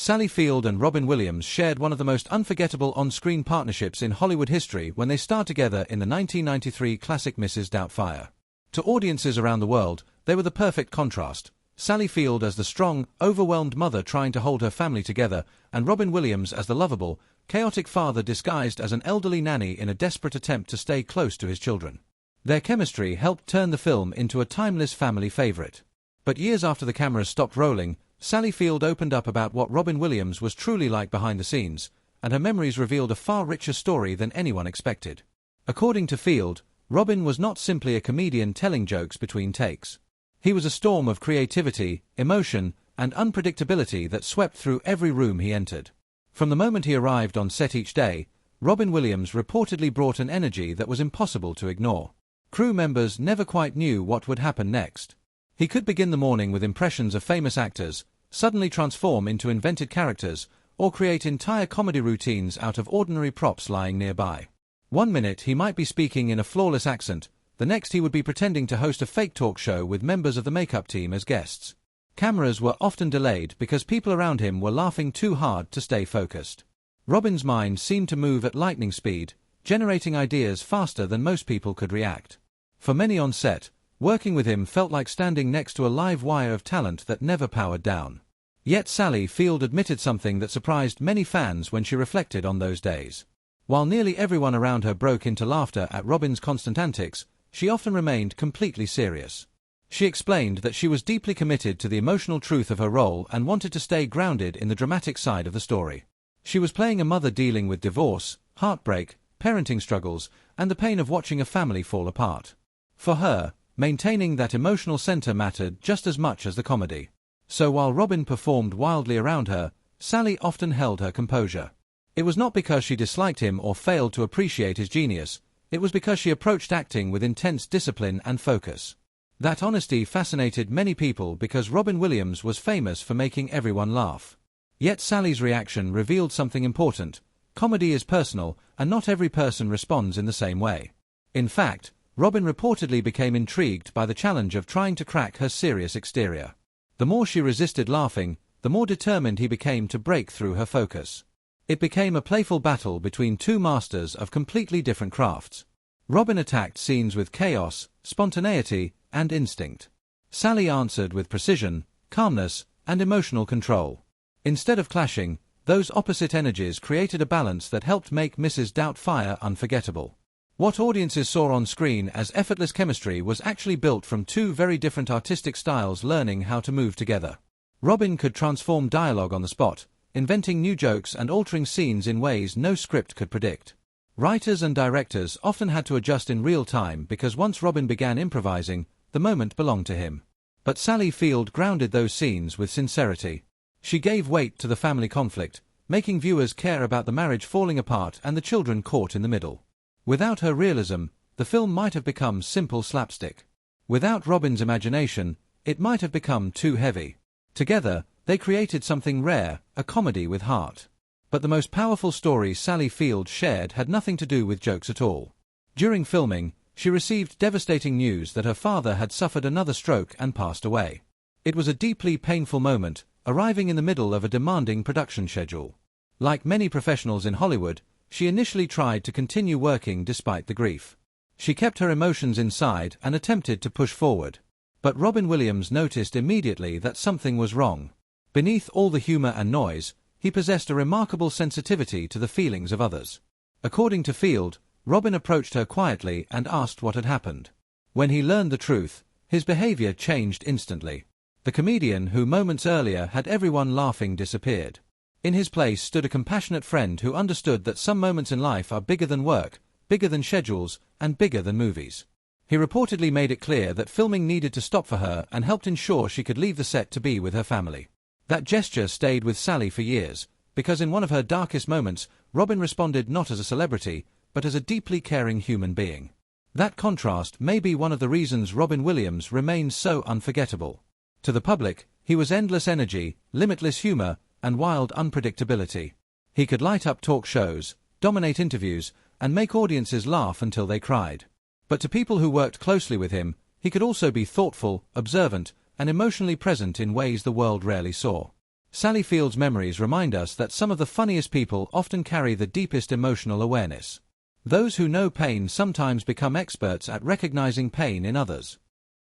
Sally Field and Robin Williams shared one of the most unforgettable on-screen partnerships in Hollywood history when they starred together in the 1993 classic Mrs. Doubtfire. To audiences around the world, they were the perfect contrast. Sally Field as the strong, overwhelmed mother trying to hold her family together, and Robin Williams as the lovable, chaotic father disguised as an elderly nanny in a desperate attempt to stay close to his children. Their chemistry helped turn the film into a timeless family favorite. But years after the cameras stopped rolling, Sally Field opened up about what Robin Williams was truly like behind the scenes, and her memories revealed a far richer story than anyone expected. According to Field, Robin was not simply a comedian telling jokes between takes. He was a storm of creativity, emotion, and unpredictability that swept through every room he entered. From the moment he arrived on set each day, Robin Williams reportedly brought an energy that was impossible to ignore. Crew members never quite knew what would happen next. He could begin the morning with impressions of famous actors, suddenly transform into invented characters, or create entire comedy routines out of ordinary props lying nearby. One minute he might be speaking in a flawless accent, the next he would be pretending to host a fake talk show with members of the makeup team as guests. Cameras were often delayed because people around him were laughing too hard to stay focused. Robin's mind seemed to move at lightning speed, generating ideas faster than most people could react. For many on set, working with him felt like standing next to a live wire of talent that never powered down. Yet Sally Field admitted something that surprised many fans when she reflected on those days. While nearly everyone around her broke into laughter at Robin's constant antics, she often remained completely serious. She explained that she was deeply committed to the emotional truth of her role and wanted to stay grounded in the dramatic side of the story. She was playing a mother dealing with divorce, heartbreak, parenting struggles, and the pain of watching a family fall apart. For her, maintaining that emotional center mattered just as much as the comedy. So while Robin performed wildly around her, Sally often held her composure. It was not because she disliked him or failed to appreciate his genius, it was because she approached acting with intense discipline and focus. That honesty fascinated many people because Robin Williams was famous for making everyone laugh. Yet Sally's reaction revealed something important. Comedy is personal, and not every person responds in the same way. In fact, Robin reportedly became intrigued by the challenge of trying to crack her serious exterior. The more she resisted laughing, the more determined he became to break through her focus. It became a playful battle between two masters of completely different crafts. Robin attacked scenes with chaos, spontaneity, and instinct. Sally answered with precision, calmness, and emotional control. Instead of clashing, those opposite energies created a balance that helped make Mrs. Doubtfire unforgettable. What audiences saw on screen as effortless chemistry was actually built from two very different artistic styles learning how to move together. Robin could transform dialogue on the spot, inventing new jokes and altering scenes in ways no script could predict. Writers and directors often had to adjust in real time because once Robin began improvising, the moment belonged to him. But Sally Field grounded those scenes with sincerity. She gave weight to the family conflict, making viewers care about the marriage falling apart and the children caught in the middle. Without her realism, the film might have become simple slapstick. Without Robin's imagination, it might have become too heavy. Together, they created something rare, a comedy with heart. But the most powerful story Sally Field shared had nothing to do with jokes at all. During filming, she received devastating news that her father had suffered another stroke and passed away. It was a deeply painful moment, arriving in the middle of a demanding production schedule. Like many professionals in Hollywood, she initially tried to continue working despite the grief. She kept her emotions inside and attempted to push forward. But Robin Williams noticed immediately that something was wrong. Beneath all the humor and noise, he possessed a remarkable sensitivity to the feelings of others. According to Field, Robin approached her quietly and asked what had happened. When he learned the truth, his behavior changed instantly. The comedian who moments earlier had everyone laughing disappeared. In his place stood a compassionate friend who understood that some moments in life are bigger than work, bigger than schedules, and bigger than movies. He reportedly made it clear that filming needed to stop for her and helped ensure she could leave the set to be with her family. That gesture stayed with Sally for years, because in one of her darkest moments, Robin responded not as a celebrity, but as a deeply caring human being. That contrast may be one of the reasons Robin Williams remains so unforgettable. To the public, he was endless energy, limitless humor, and wild unpredictability. He could light up talk shows, dominate interviews, and make audiences laugh until they cried. But to people who worked closely with him, he could also be thoughtful, observant, and emotionally present in ways the world rarely saw. Sally Field's memories remind us that some of the funniest people often carry the deepest emotional awareness. Those who know pain sometimes become experts at recognizing pain in others.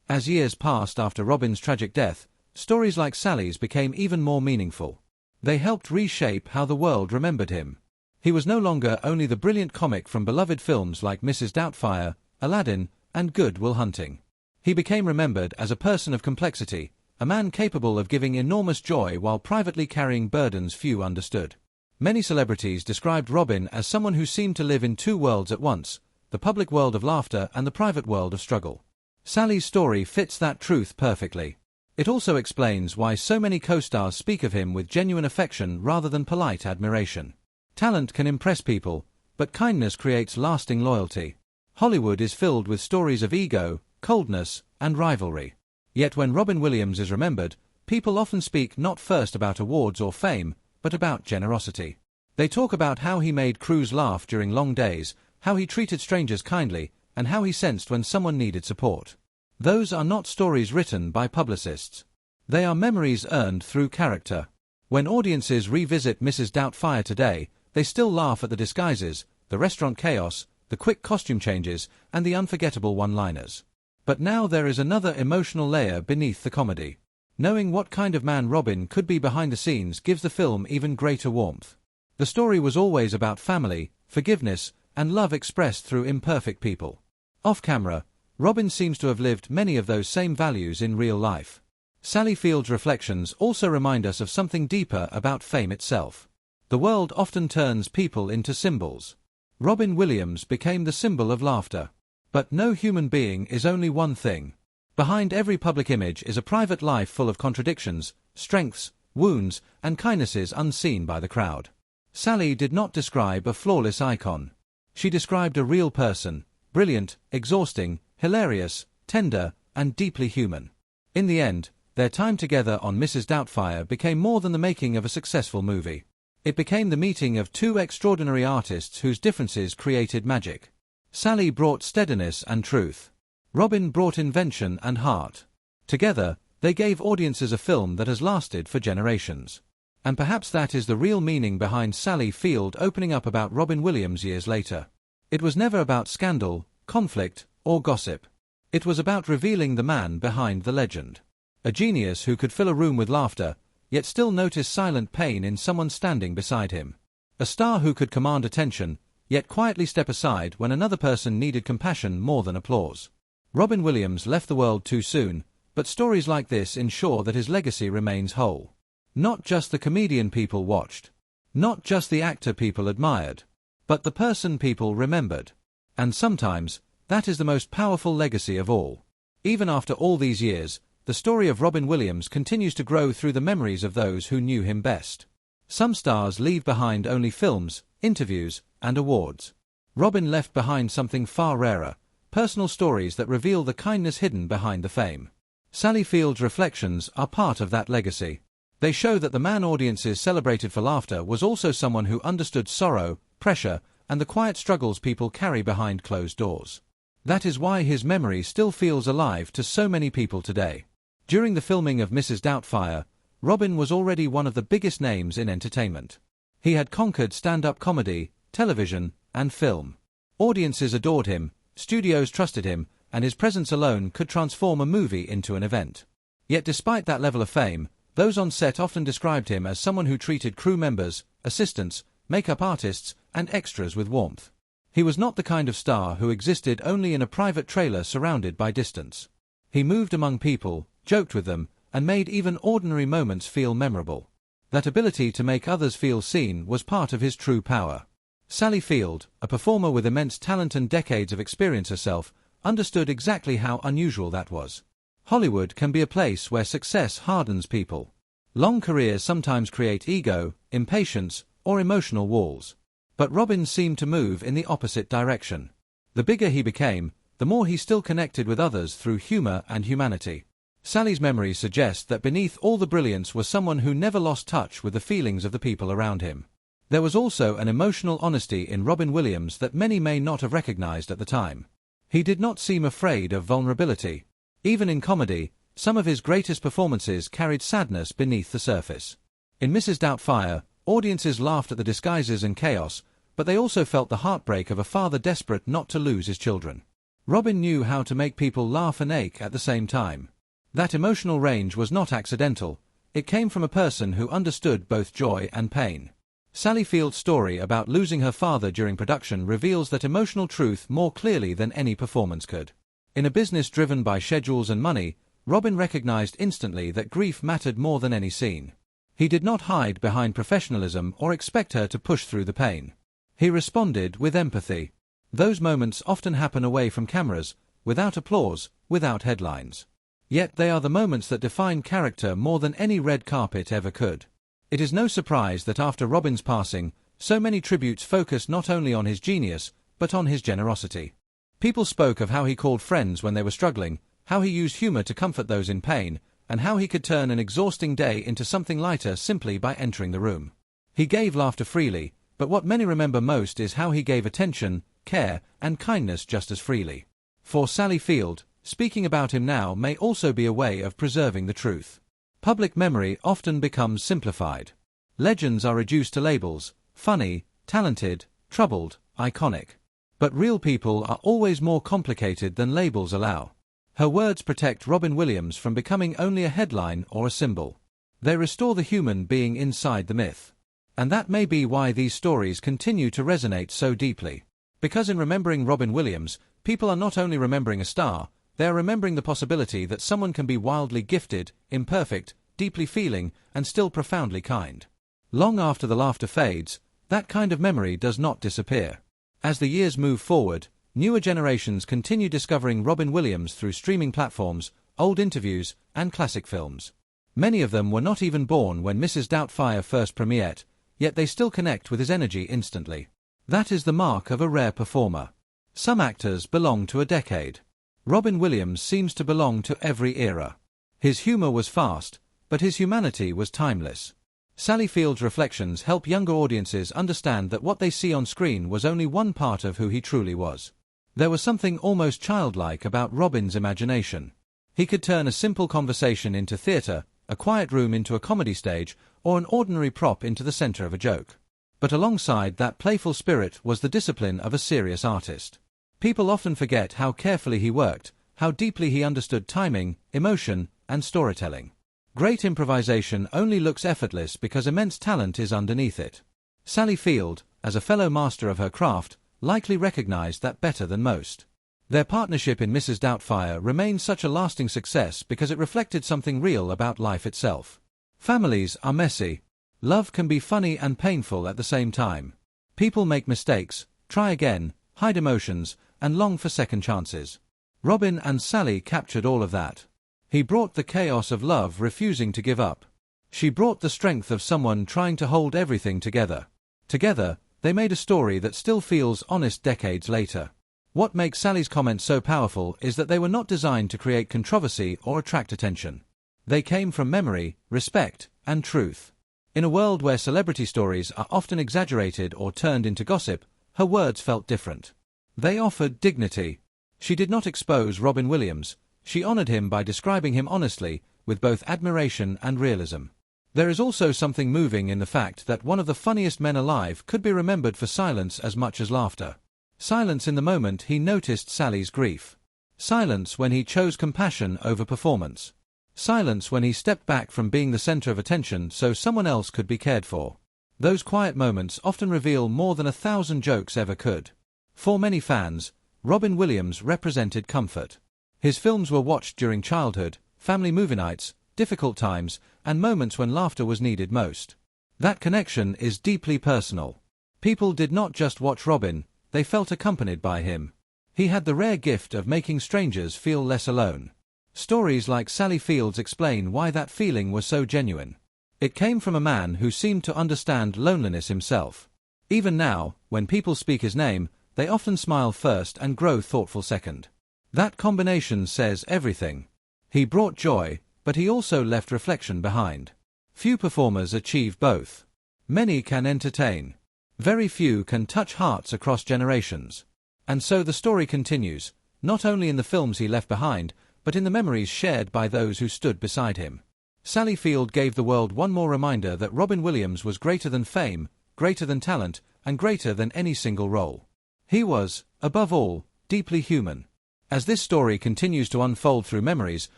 As years passed after Robin's tragic death, stories like Sally's became even more meaningful. They helped reshape how the world remembered him. He was no longer only the brilliant comic from beloved films like Mrs. Doubtfire, Aladdin, and Good Will Hunting. He became remembered as a person of complexity, a man capable of giving enormous joy while privately carrying burdens few understood. Many celebrities described Robin as someone who seemed to live in two worlds at once, the public world of laughter and the private world of struggle. Sally's story fits that truth perfectly. It also explains why so many co-stars speak of him with genuine affection rather than polite admiration. Talent can impress people, but kindness creates lasting loyalty. Hollywood is filled with stories of ego, coldness, and rivalry. Yet when Robin Williams is remembered, people often speak not first about awards or fame, but about generosity. They talk about how he made crews laugh during long days, how he treated strangers kindly, and how he sensed when someone needed support. Those are not stories written by publicists. They are memories earned through character. When audiences revisit Mrs. Doubtfire today, they still laugh at the disguises, the restaurant chaos, the quick costume changes, and the unforgettable one-liners. But now there is another emotional layer beneath the comedy. Knowing what kind of man Robin could be behind the scenes gives the film even greater warmth. The story was always about family, forgiveness, and love expressed through imperfect people. Off-camera, Robin seems to have lived many of those same values in real life. Sally Field's reflections also remind us of something deeper about fame itself. The world often turns people into symbols. Robin Williams became the symbol of laughter. But no human being is only one thing. Behind every public image is a private life full of contradictions, strengths, wounds, and kindnesses unseen by the crowd. Sally did not describe a flawless icon. She described a real person, brilliant, exhausting, hilarious, tender, and deeply human. In the end, their time together on Mrs. Doubtfire became more than the making of a successful movie. It became the meeting of two extraordinary artists whose differences created magic. Sally brought steadiness and truth. Robin brought invention and heart. Together, they gave audiences a film that has lasted for generations. And perhaps that is the real meaning behind Sally Field opening up about Robin Williams years later. It was never about scandal, conflict, or gossip. It was about revealing the man behind the legend. A genius who could fill a room with laughter, yet still notice silent pain in someone standing beside him. A star who could command attention, yet quietly step aside when another person needed compassion more than applause. Robin Williams left the world too soon, but stories like this ensure that his legacy remains whole. Not just the comedian people watched. Not just the actor people admired. But the person people remembered. And sometimes, that is the most powerful legacy of all. Even after all these years, the story of Robin Williams continues to grow through the memories of those who knew him best. Some stars leave behind only films, interviews, and awards. Robin left behind something far rarer, personal stories that reveal the kindness hidden behind the fame. Sally Field's reflections are part of that legacy. They show that the man audiences celebrated for laughter was also someone who understood sorrow, pressure, and the quiet struggles people carry behind closed doors. That is why his memory still feels alive to so many people today. During the filming of Mrs. Doubtfire, Robin was already one of the biggest names in entertainment. He had conquered stand-up comedy, television, and film. Audiences adored him, studios trusted him, and his presence alone could transform a movie into an event. Yet despite that level of fame, those on set often described him as someone who treated crew members, assistants, makeup artists, and extras with warmth. He was not the kind of star who existed only in a private trailer surrounded by distance. He moved among people, joked with them, and made even ordinary moments feel memorable. That ability to make others feel seen was part of his true power. Sally Field, a performer with immense talent and decades of experience herself, understood exactly how unusual that was. Hollywood can be a place where success hardens people. Long careers sometimes create ego, impatience, or emotional walls. But Robin seemed to move in the opposite direction. The bigger he became, the more he still connected with others through humor and humanity. Sally's memories suggest that beneath all the brilliance was someone who never lost touch with the feelings of the people around him. There was also an emotional honesty in Robin Williams that many may not have recognized at the time. He did not seem afraid of vulnerability. Even in comedy, some of his greatest performances carried sadness beneath the surface. In Mrs. Doubtfire, audiences laughed at the disguises and chaos, but they also felt the heartbreak of a father desperate not to lose his children. Robin knew how to make people laugh and ache at the same time. That emotional range was not accidental. It came from a person who understood both joy and pain. Sally Field's story about losing her father during production reveals that emotional truth more clearly than any performance could. In a business driven by schedules and money, Robin recognized instantly that grief mattered more than any scene. He did not hide behind professionalism or expect her to push through the pain. He responded with empathy. Those moments often happen away from cameras, without applause, without headlines. Yet they are the moments that define character more than any red carpet ever could. It is no surprise that after Robin's passing, so many tributes focused not only on his genius, but on his generosity. People spoke of how he called friends when they were struggling, how he used humor to comfort those in pain, and how he could turn an exhausting day into something lighter simply by entering the room. He gave laughter freely, but what many remember most is how he gave attention, care, and kindness just as freely. For Sally Field, speaking about him now may also be a way of preserving the truth. Public memory often becomes simplified. Legends are reduced to labels: funny, talented, troubled, iconic. But real people are always more complicated than labels allow. Her words protect Robin Williams from becoming only a headline or a symbol. They restore the human being inside the myth. And that may be why these stories continue to resonate so deeply. Because in remembering Robin Williams, people are not only remembering a star, they are remembering the possibility that someone can be wildly gifted, imperfect, deeply feeling, and still profoundly kind. Long after the laughter fades, that kind of memory does not disappear. As the years move forward, newer generations continue discovering Robin Williams through streaming platforms, old interviews, and classic films. Many of them were not even born when Mrs. Doubtfire first premiered, yet they still connect with his energy instantly. That is the mark of a rare performer. Some actors belong to a decade. Robin Williams seems to belong to every era. His humor was fast, but his humanity was timeless. Sally Field's reflections help younger audiences understand that what they see on screen was only one part of who he truly was. There was something almost childlike about Robin's imagination. He could turn a simple conversation into theater, a quiet room into a comedy stage, or an ordinary prop into the center of a joke. But alongside that playful spirit was the discipline of a serious artist. People often forget how carefully he worked, how deeply he understood timing, emotion, and storytelling. Great improvisation only looks effortless because immense talent is underneath it. Sally Field, as a fellow master of her craft, likely recognized that better than most. Their partnership in Mrs. Doubtfire remains such a lasting success because it reflected something real about life itself. Families are messy. Love can be funny and painful at the same time. People make mistakes, try again, hide emotions, and long for second chances. Robin and Sally captured all of that. He brought the chaos of love refusing to give up. She brought the strength of someone trying to hold everything together. Together, they made a story that still feels honest decades later. What makes Sally's comments so powerful is that they were not designed to create controversy or attract attention. They came from memory, respect, and truth. In a world where celebrity stories are often exaggerated or turned into gossip, her words felt different. They offered dignity. She did not expose Robin Williams. She honored him by describing him honestly, with both admiration and realism. There is also something moving in the fact that one of the funniest men alive could be remembered for silence as much as laughter. Silence in the moment he noticed Sally's grief. Silence when he chose compassion over performance. Silence when he stepped back from being the center of attention so someone else could be cared for. Those quiet moments often reveal more than 1,000 jokes ever could. For many fans, Robin Williams represented comfort. His films were watched during childhood, family movie nights, difficult times, and moments when laughter was needed most. That connection is deeply personal. People did not just watch Robin, they felt accompanied by him. He had the rare gift of making strangers feel less alone. Stories like Sally Field's explain why that feeling was so genuine. It came from a man who seemed to understand loneliness himself. Even now, when people speak his name, they often smile first and grow thoughtful second. That combination says everything. He brought joy, but he also left reflection behind. Few performers achieve both. Many can entertain. Very few can touch hearts across generations. And so the story continues, not only in the films he left behind, but in the memories shared by those who stood beside him. Sally Field gave the world one more reminder that Robin Williams was greater than fame, greater than talent, and greater than any single role. He was, above all, deeply human. As this story continues to unfold through memories,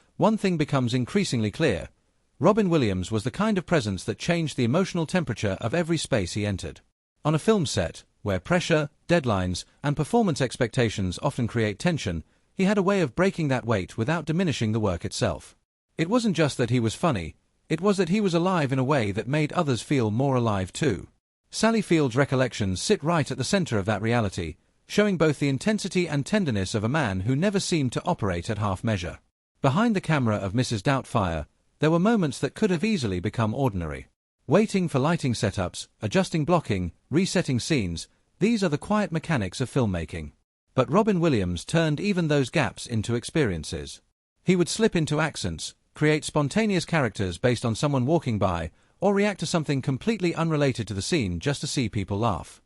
one thing becomes increasingly clear. Robin Williams was the kind of presence that changed the emotional temperature of every space he entered. On a film set, where pressure, deadlines, and performance expectations often create tension, he had a way of breaking that weight without diminishing the work itself. It wasn't just that he was funny, it was that he was alive in a way that made others feel more alive too. Sally Field's recollections sit right at the center of that reality, showing both the intensity and tenderness of a man who never seemed to operate at half measure. Behind the camera of Mrs. Doubtfire, there were moments that could have easily become ordinary. Waiting for lighting setups, adjusting blocking, resetting scenes, these are the quiet mechanics of filmmaking. But Robin Williams turned even those gaps into experiences. He would slip into accents, create spontaneous characters based on someone walking by, or react to something completely unrelated to the scene just to see people laugh.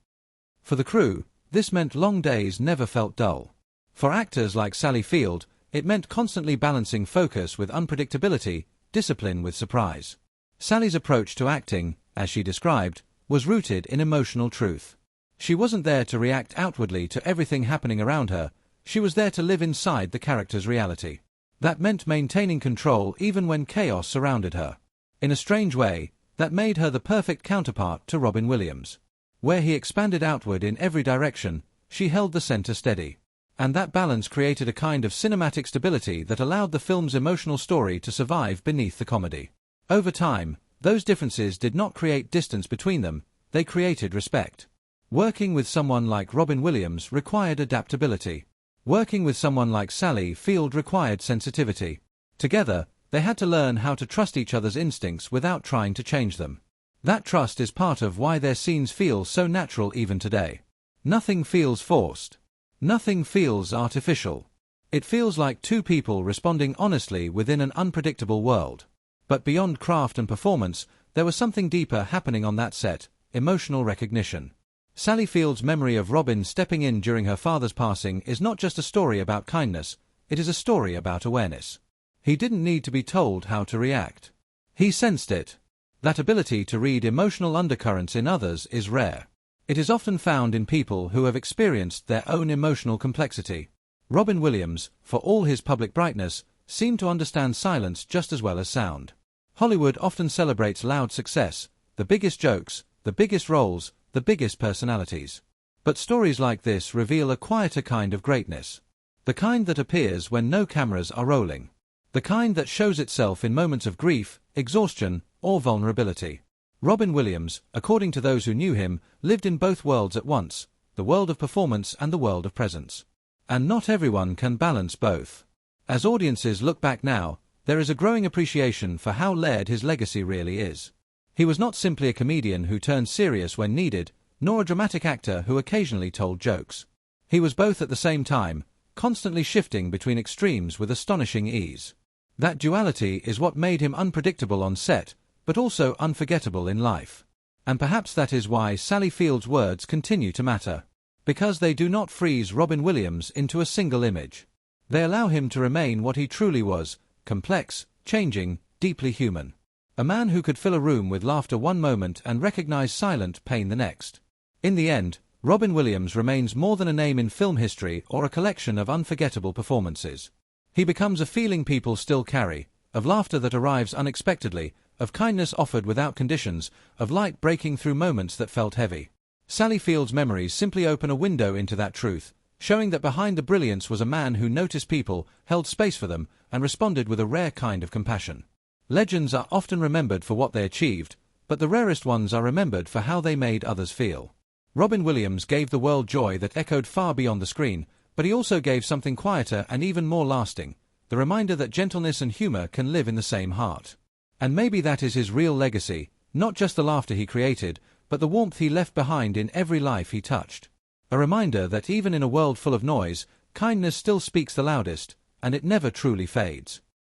For the crew, this meant long days never felt dull. For actors like Sally Field, it meant constantly balancing focus with unpredictability, discipline with surprise. Sally's approach to acting, as she described, was rooted in emotional truth. She wasn't there to react outwardly to everything happening around her, she was there to live inside the character's reality. That meant maintaining control even when chaos surrounded her. In a strange way, that made her the perfect counterpart to Robin Williams. Where he expanded outward in every direction, she held the center steady. And that balance created a kind of cinematic stability that allowed the film's emotional story to survive beneath the comedy. Over time, those differences did not create distance between them, they created respect. Working with someone like Robin Williams required adaptability. Working with someone like Sally Field required sensitivity. Together, they had to learn how to trust each other's instincts without trying to change them. That trust is part of why their scenes feel so natural even today. Nothing feels forced. Nothing feels artificial. It feels like two people responding honestly within an unpredictable world. But beyond craft and performance, there was something deeper happening on that set: emotional recognition. Sally Field's memory of Robin stepping in during her father's passing is not just a story about kindness, it is a story about awareness. He didn't need to be told how to react. He sensed it. That ability to read emotional undercurrents in others is rare. It is often found in people who have experienced their own emotional complexity. Robin Williams, for all his public brightness, seemed to understand silence just as well as sound. Hollywood often celebrates loud success, the biggest jokes, the biggest roles, the biggest personalities. But stories like this reveal a quieter kind of greatness. The kind that appears when no cameras are rolling. The kind that shows itself in moments of grief, exhaustion, or vulnerability. Robin Williams, according to those who knew him, lived in both worlds at once, the world of performance and the world of presence. And not everyone can balance both. As audiences look back now, there is a growing appreciation for how layered his legacy really is. He was not simply a comedian who turned serious when needed, nor a dramatic actor who occasionally told jokes. He was both at the same time, constantly shifting between extremes with astonishing ease. That duality is what made him unpredictable on set, but also unforgettable in life. And perhaps that is why Sally Field's words continue to matter. Because they do not freeze Robin Williams into a single image. They allow him to remain what he truly was: complex, changing, deeply human. A man who could fill a room with laughter one moment and recognize silent pain the next. In the end, Robin Williams remains more than a name in film history or a collection of unforgettable performances. He becomes a feeling people still carry, of laughter that arrives unexpectedly, of kindness offered without conditions, of light breaking through moments that felt heavy. Sally Field's memories simply open a window into that truth, showing that behind the brilliance was a man who noticed people, held space for them, and responded with a rare kind of compassion. Legends are often remembered for what they achieved, but the rarest ones are remembered for how they made others feel. Robin Williams gave the world joy that echoed far beyond the screen, but he also gave something quieter and even more lasting, the reminder that gentleness and humor can live in the same heart. And maybe that is his real legacy, not just the laughter he created, but the warmth he left behind in every life he touched. A reminder that even in a world full of noise, kindness still speaks the loudest, and it never truly fades.